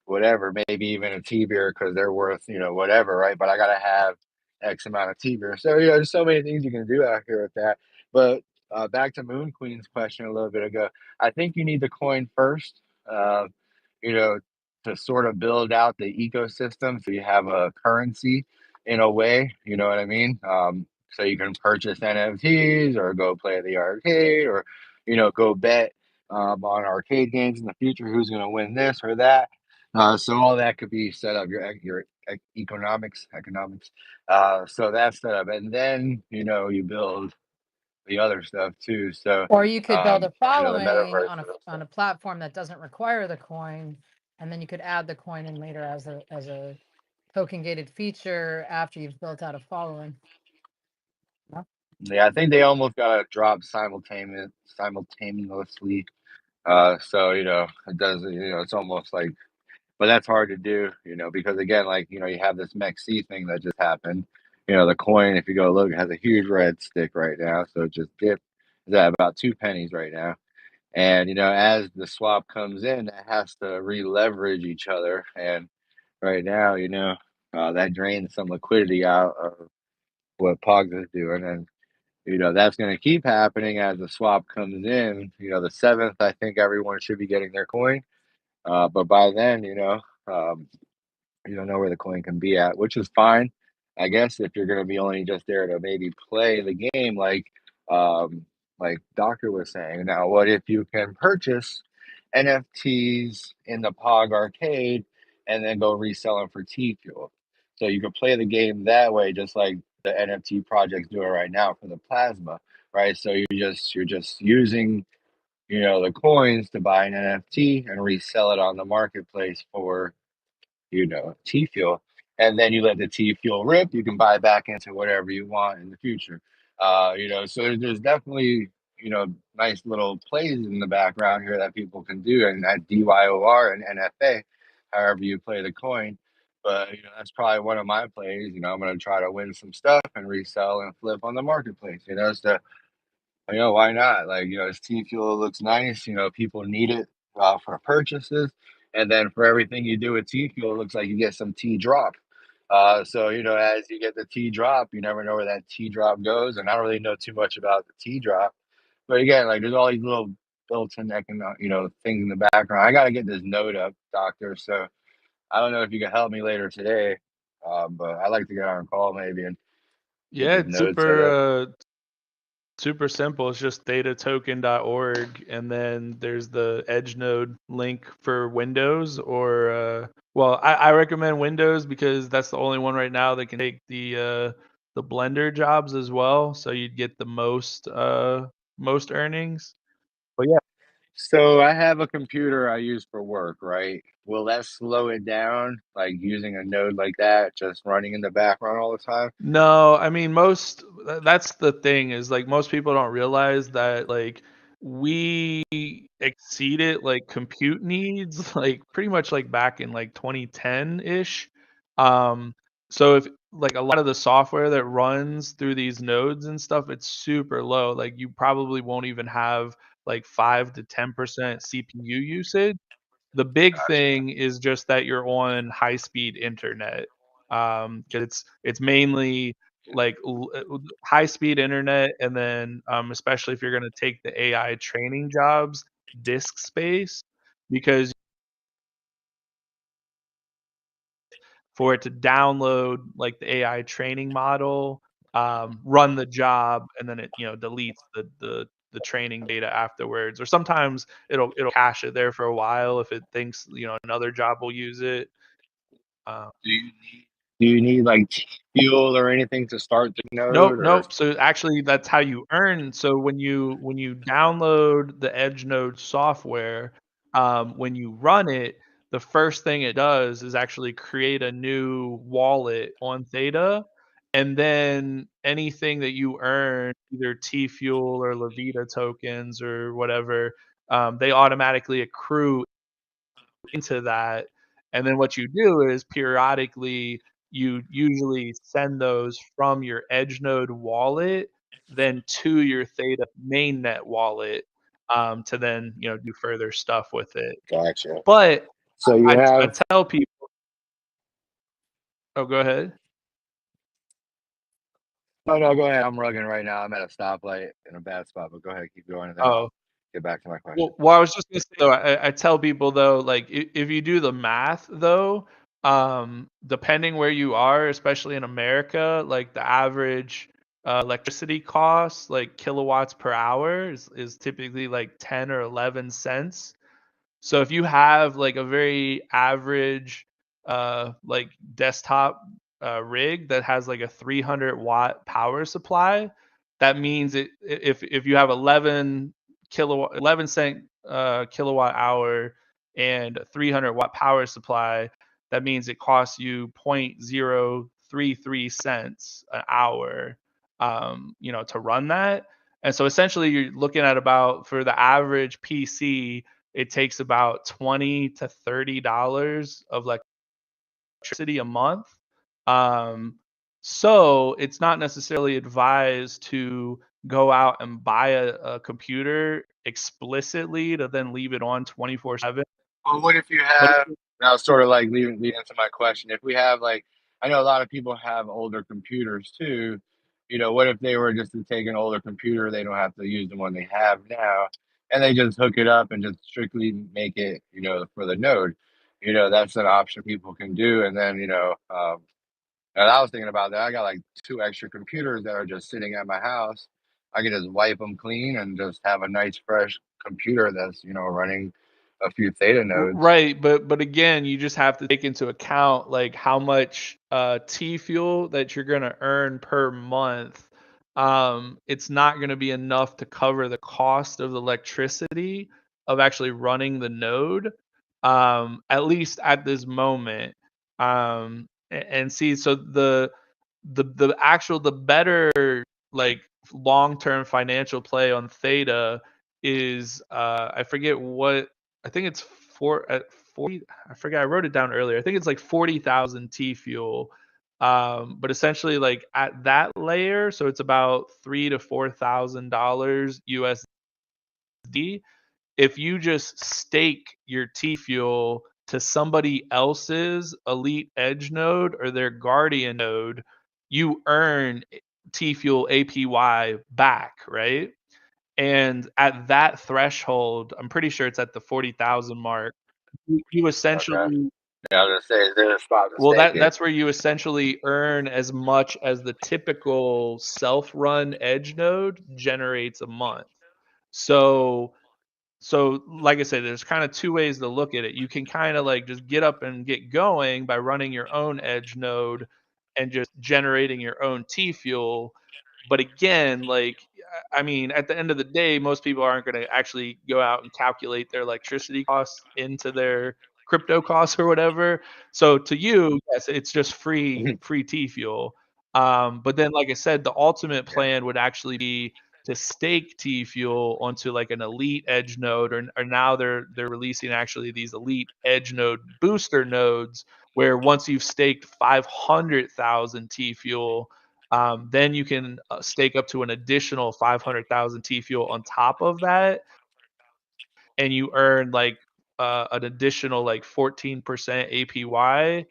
B: whatever, maybe even a T beer because they're worth, whatever, right? But I got to have X amount of T beer. So, there's so many things you can do out here with that. But back to Moon Queen's question a little bit ago, I think you need the coin first, uh, you know, to sort of build out the ecosystem so you have a currency in a way, you know what I mean? So you can purchase NFTs or go play at the arcade or, go bet on arcade games in the future, who's going to win this or that. So all that could be set up. Your economics. So that's set up, and then you build the other stuff too. So
C: Or you could build a
B: the
C: following
B: metaverse.
C: on a platform that doesn't require the coin, and then you could add the coin in later as a token gated feature after you've built out a following. No?
B: Yeah, I think they almost got to drop simultaneously. So it does. It's almost like. But that's hard to do, because again, like, you have this MEXC thing that just happened. The coin, if you go look, has a huge red stick right now. So it just dipped. It's at about 2 pennies right now. And, as the swap comes in, it has to re-leverage each other. And right now, that drains some liquidity out of what Pogs is doing. And, that's going to keep happening as the swap comes in. The 7th, I think everyone should be getting their coin. But by then, you don't know where the coin can be at, which is fine, I guess, if you're going to be only just there to maybe play the game, um, like Doctor was saying. Now, what if you can purchase NFTs in the Pog Arcade and then go resell them for T Fuel? So you can play the game that way, just like the NFT project's doing right now for the plasma, right? So you're just using the coins to buy an NFT and resell it on the marketplace for T fuel, and then you let the T fuel rip. You can buy back into whatever you want in the future. So there's definitely nice little plays in the background here that people can do, and that DYOR and NFA, however you play the coin. But that's probably one of my plays. I'm going to try to win some stuff and resell and flip on the marketplace. So why not? Like, this T fuel looks nice. People need it for purchases. And then for everything you do with T fuel, it looks like you get some T drop. So, as you get the T drop, you never know where that T drop goes. And I don't really know too much about the T drop. But again, like, there's all these little built-in things in the background. I got to get this node up, Doctor. So I don't know if you can help me later today. But I'd like to get on a call maybe and get
D: Yeah,
B: this
D: it's
B: node set up.
D: super simple. It's just datatoken.org, and then there's the Edge node link for Windows. Or well, I recommend Windows because that's the only one right now that can take the Blender jobs as well. So you'd get the most earnings. But yeah.
B: So I have a computer I use for work, right? Will that slow it down, like using a node like that, just running in the background all the time?
D: No, I mean that's the thing is like most people don't realize that like we exceeded like compute needs like pretty much like back in like 2010-ish. Um so if like a lot of the software that runs through these nodes and stuff, it's super low. Like you probably won't even have like 5 to 10% CPU usage. The big
B: Gotcha.
D: thing is just that you're on high speed internet. 'Cause it's mainly like high speed internet, and then especially if you're going to take the AI training jobs, disk space, because for it to download like the AI training model, run the job, and then it deletes the training data afterwards. Or sometimes it'll cache it there for a while if it thinks another job will use it.
B: Do you need like fuel or anything to start the node?
D: Nope. So actually, that's how you earn. So when you download the Edge Node software, when you run it, the first thing it does is actually create a new wallet on Theta, and then anything that you earn, either T Fuel or Levita tokens or whatever, they automatically accrue into that. And then what you do is periodically you usually send those from your Edge Node wallet then to your Theta mainnet wallet, to then do further stuff with it.
B: Gotcha.
D: But
B: So you
D: I
B: have.
D: tell people. Oh, go ahead.
B: No, go ahead. I'm rugging right now. I'm at a stoplight in a bad spot, but go ahead, keep going, and then I'll get back to my question.
D: Well, I was just gonna say though, I tell people though, like if you do the math though, depending where you are, especially in America, like the average electricity cost, like kilowatts per hour, is typically like 10 or 11 cents. So if you have like a very average like desktop rig that has like a 300-watt power supply, that means if you have 11 cent kilowatt hour and a 300-watt power supply, that means it costs you 0.033 cents an hour, to run that. And so essentially you're looking at about, for the average PC, it takes about $20 to $30 of electricity a month. So it's not necessarily advised to go out and buy a computer explicitly to then leave it on 24/7.
B: Well, what if you
D: But
B: have? Now, sort of like leading into my question. If we have like, I know a lot of people have older computers too. What if they were just to take an older computer? They don't have to use the one they have now, and they just hook it up and just strictly make it, for the node. That's an option people can do. And then, and I was thinking about that. I got like 2 extra computers that are just sitting at my house. I can just wipe them clean and just have a nice fresh computer that's running a few Theta nodes.
D: right, but again, you just have to take into account like how much T fuel that you're gonna earn per month. It's not gonna be enough to cover the cost of the electricity of actually running the node, at least at this moment. And see, so the better like long-term financial play on Theta is, I forget what, I think it's 40. I forget. I wrote it down earlier. I think it's like 40,000 T fuel. But essentially, like at that layer, so it's about $3,000 to $4,000 USD. If you just stake your T fuel to somebody else's elite edge node or their guardian node, you earn T fuel APY back, right? And at that threshold, I'm pretty sure it's at the 40,000 mark. You essentially,
B: Okay. Yeah, I was gonna say, is there a spot to
D: well,
B: stake it?
D: that's where you essentially earn as much as the typical self-run edge node generates a month. So like I said, there's kind of two ways to look at it. You can kind of like just get up and get going by running your own edge node and just generating your own T fuel. But again, like, I mean, at the end of the day, most people aren't going to actually go out and calculate their electricity costs into their crypto costs or whatever. So to you, yes, it's just free T fuel. But then, like I said, the ultimate plan would actually be to stake T fuel onto like an elite edge node, or now they're releasing actually these elite edge node booster nodes, where once you've staked 500,000 T fuel, then you can stake up to an additional 500,000 T fuel on top of that, and you earn like an additional like 14% APY.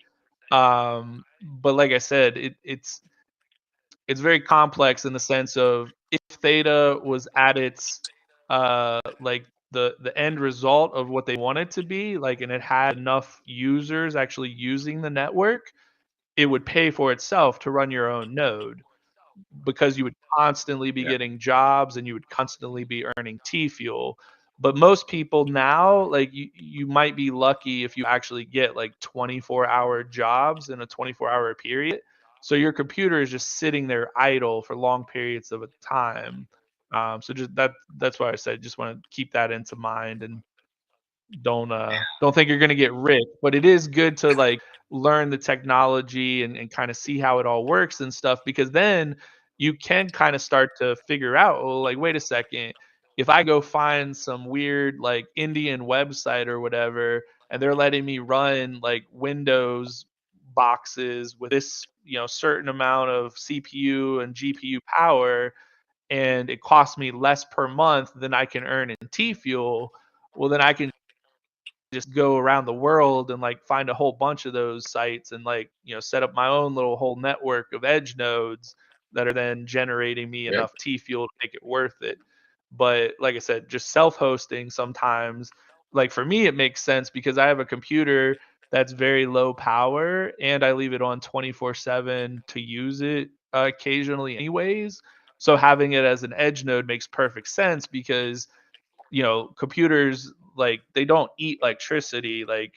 D: But like I said, it's very complex in the sense of, if Theta was at its like the end result of what they want it to be, like, and it had enough users actually using the network, it would pay for itself to run your own node, because you would constantly be getting jobs and you would constantly be earning T fuel. But most people now, like you might be lucky if you actually get like 24-hour jobs in a 24-hour period. So your computer is just sitting there idle for long periods of a time. So just that's why I said just want to keep that into mind and don't think you're gonna get rich. But it is good to like learn the technology and kind of see how it all works and stuff because then you can kind of start to figure out, oh, like wait a second, if I go find some weird like Indian website or whatever, and they're letting me run like Windows boxes with this, certain amount of CPU and GPU power, and it costs me less per month than I can earn in T Fuel, well, then I can just go around the world and like find a whole bunch of those sites and like set up my own little whole network of edge nodes that are then generating me enough T Fuel to make it worth it. But like I said, just self-hosting sometimes, like for me it makes sense because I have a computer that's very low power and I leave it on 24/7 to use it occasionally anyways. So having it as an edge node makes perfect sense because computers, like, they don't eat electricity. Like,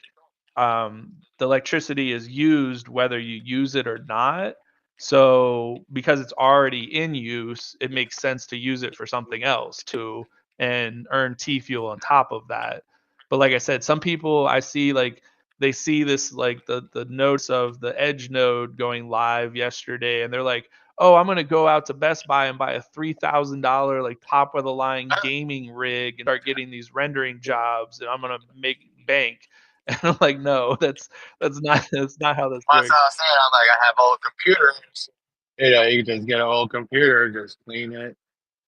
D: the electricity is used whether you use it or not. So because it's already in use, it makes sense to use it for something else too and earn T Fuel on top of that. But like I said, some people I see, like, they see this, like, the notes of the edge node going live yesterday and they're like, oh, I'm gonna go out to Best Buy and buy a $3,000 like top of the line gaming rig and start getting these rendering jobs, and I'm gonna make bank. And I'm like, no, that's not how this
B: That's
D: works.
B: what I was saying. I'm like, I have old computers. You can just get an old computer, just clean it,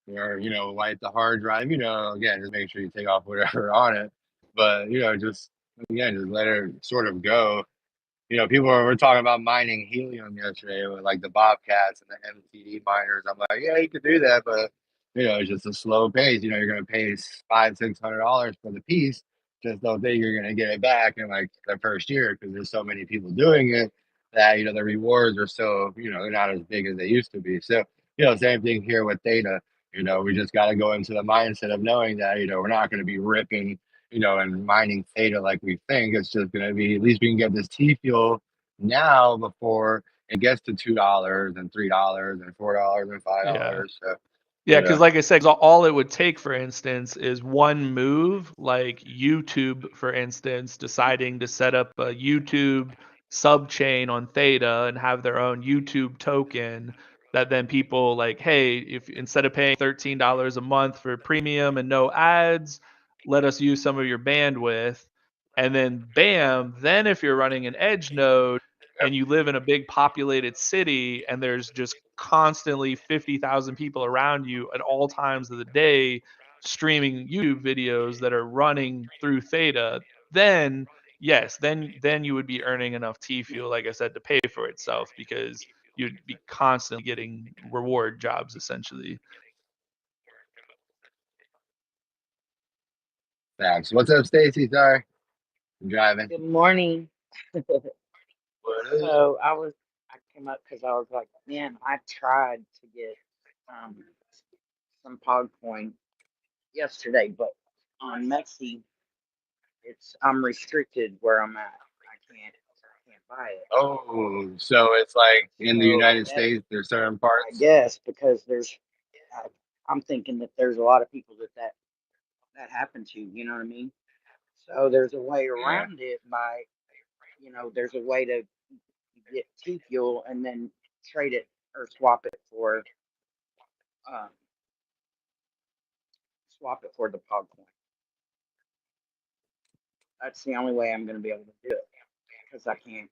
B: or wipe the hard drive. Again, just make sure you take off whatever on it. But just again, just let it sort of go. People were talking about mining helium yesterday with like the Bobcats and the MTD miners. I'm like, yeah, you could do that, but it's just a slow pace. You're gonna pay $500-$600 for the piece. Just don't think you're gonna get it back in like the first year because there's so many people doing it that the rewards are so they're not as big as they used to be. So same thing here with data. We just got to go into the mindset of knowing that we're not going to be ripping and mining theta like we think. It's just going to be, at least we can get this T Fuel now before it gets to $2 and $3 and $4 and
D: Yeah.
B: $5. So,
D: Yeah, because like I said, all it would take, for instance, is one move, like YouTube, for instance, deciding to set up a YouTube subchain on Theta and have their own YouTube token that then people like, hey, if instead of paying $13 a month for premium and no ads, let us use some of your bandwidth. And then bam, then if you're running an edge node and you live in a big populated city and there's just constantly 50,000 people around you at all times of the day streaming YouTube videos that are running through Theta, then yes, then you would be earning enough T Fuel, like I said, to pay for itself because you'd be constantly getting reward jobs essentially.
B: thanks. What's up, Stacy? Sorry, I'm driving.
F: Good morning.
B: What is it?
F: So I came up because I was like, man, I tried to get um, some PogCoin yesterday, but on Mexi, I'm restricted where I'm at. I can't buy it.
B: Oh, so it's like in the
F: So
B: United
F: that
B: States, there's certain
F: I
B: parts.
F: guess because I, I'm thinking that there's a lot of people that happened to. You know what I mean? So there's a way
B: Yeah.
F: around it by there's a way to get T Fuel and then trade it or um, swap it for the POG coin. That's the only way I'm going to be able to do it because I can't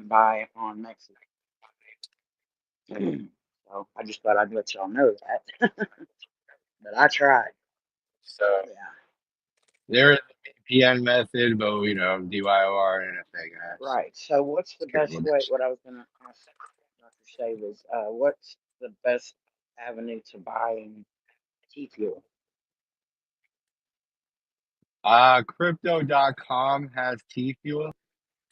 F: buy on Mexico. So I just thought I'd let y'all know that. But I tried.
B: So
F: Yeah.
B: there is a VPN method, but DYOR and anything.
F: Right. So what's the best way? What I was going to ask Dr. Shay was, what's the best avenue to buy in T Fuel?
B: Crypto.com has T Fuel.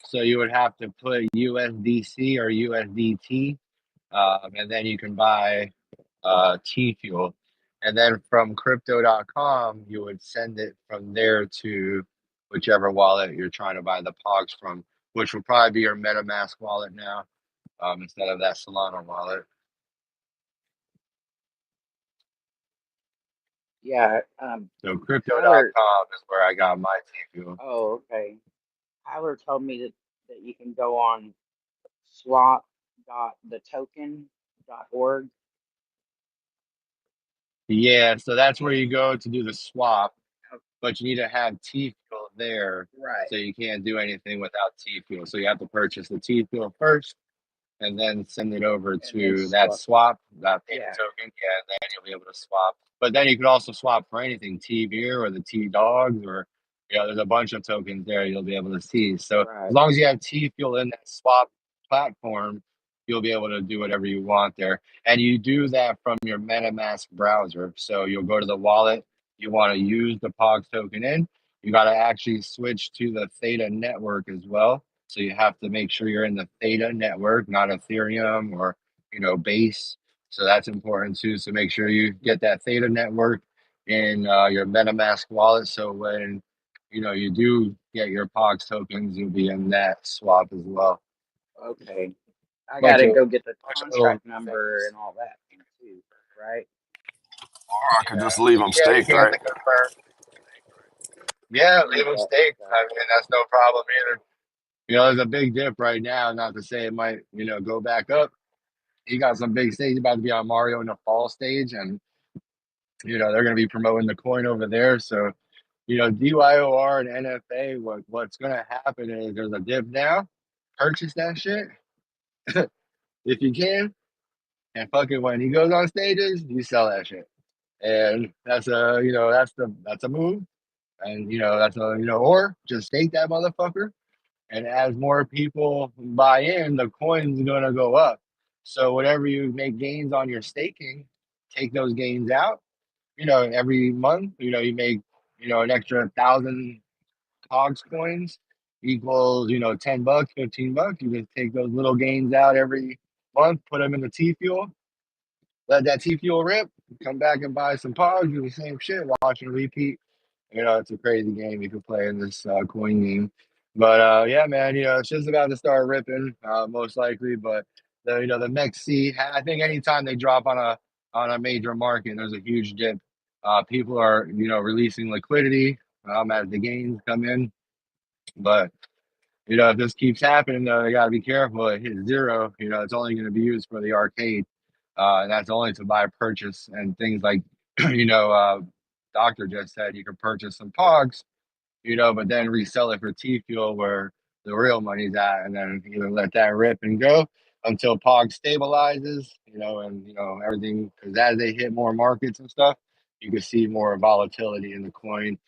B: So you would have to put USDC or USDT, and then you can buy T Fuel. And then from crypto.com, you would send it from there to whichever wallet you're trying to buy the Pogs from, which will probably be your MetaMask wallet now, instead of that Solana wallet.
F: Yeah.
B: So crypto.com
F: Tyler.
B: is where I got my T-Fuel.
F: Oh, okay. Tyler told me that you can go on swap.thetoken.org.
B: Yeah, so that's where you go to do the swap, but you need to have T-Fuel there.
F: Right.
B: So you can't do anything without T-Fuel. So you have to purchase the T-Fuel first and then send it over to that swap, that payment token. Yeah, and then you'll be able to swap. But then you could also swap for anything, T-Beer or the T-Dogs, or there's a bunch of tokens there you'll be able to see. So as long as you have T-Fuel in that swap platform, you'll be able to do whatever you want there. And you do that from your MetaMask browser. So you'll go to the wallet you want to use the POGS token in. You got to actually switch to the Theta network as well. So you have to make sure you're in the Theta network, not Ethereum or Base. So that's important too. So make sure you get that Theta network in your MetaMask wallet. So when you do get your POGS tokens, you'll be in that swap as well.
F: Okay. I gotta go get the contract number
B: things.
F: and all that too, right?
E: Or I could just leave them
B: Yeah, you
E: staked,
B: can have
E: right?
B: to confirm. Yeah, leave them staked. I mean, that's no problem either. There's a big dip right now. Not to say it might, go back up. He got some big stage about to be on Mario in the fall stage, and they're going to be promoting the coin over there. So, DYOR and NFA, what's going to happen is there's a dip now. Purchase that shit if you can, and fucking when he goes on stages, you sell that shit, and that's a move, and that's or just stake that motherfucker. And as more people buy in, the coin's going to go up. So whatever you make gains on your staking, take those gains out. Every month, you make, an extra 1,000 COGS coins equals, $10, $15. You just take those little gains out every month, put them in the T fuel, let that T fuel rip, come back and buy some pogs, do the same shit, watch and repeat. It's a crazy game you can play in this coin game. But yeah, man, it's just about to start ripping, most likely. But the MEXC, I think anytime they drop on a major market, there's a huge dip. People are releasing liquidity as the gains come in. But if this keeps happening, though, they got to be careful. It hits zero. It's only going to be used for the arcade, and that's only to buy purchase and things like Doctor just said you can purchase some pogs, but then resell it for T fuel where the real money's at, and then let that rip and go until Pog stabilizes, and everything. Because as they hit more markets and stuff, you can see more volatility in the coin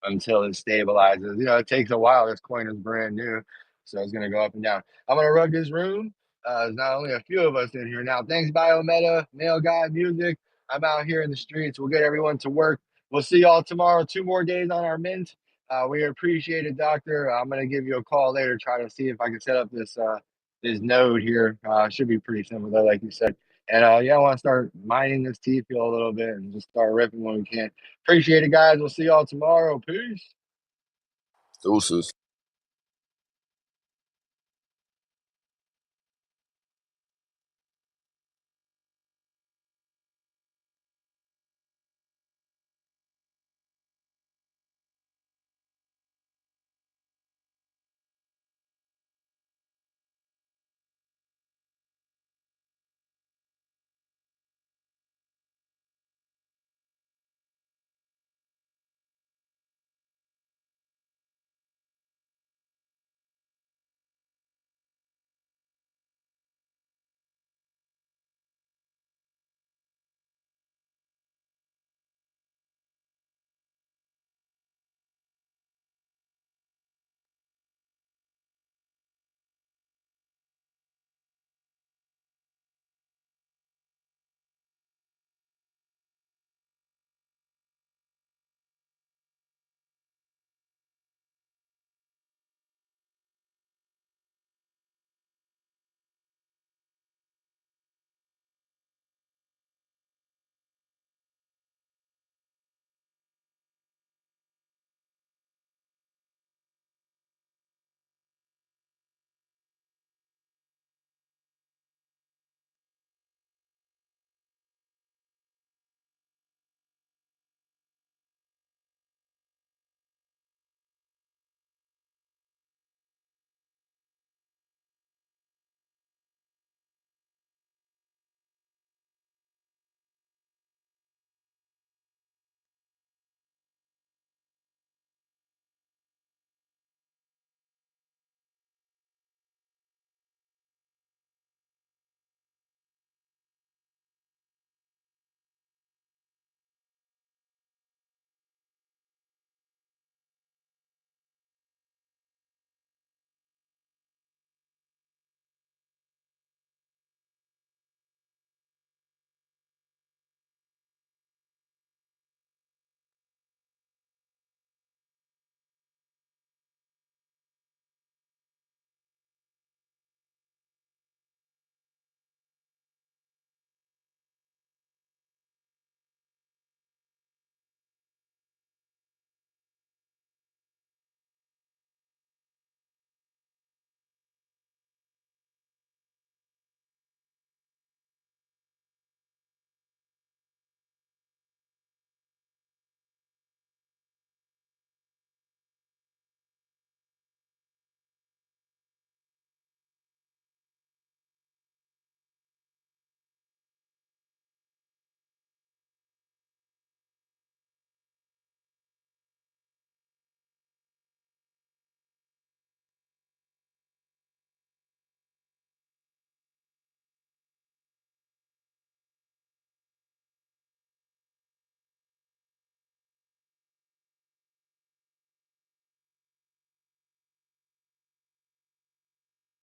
B: until it stabilizes. It takes a while. This coin is brand new, so it's gonna go up and down. I'm gonna rug this room. There's not only a few of us in here now. Thanks, Biometa, Male Guy Music. I'm out here in the streets. We'll get everyone to work. We'll see y'all tomorrow. 2 more days on our mint. We appreciate it, Doctor. I'm gonna give you a call later, try to see if I can set up this node here. Should be pretty simple though, like you said. And yeah, I want to start mining this T fuel a little bit and just start ripping when we can. Appreciate it, guys. We'll see y'all tomorrow. Peace.
E: Deuces.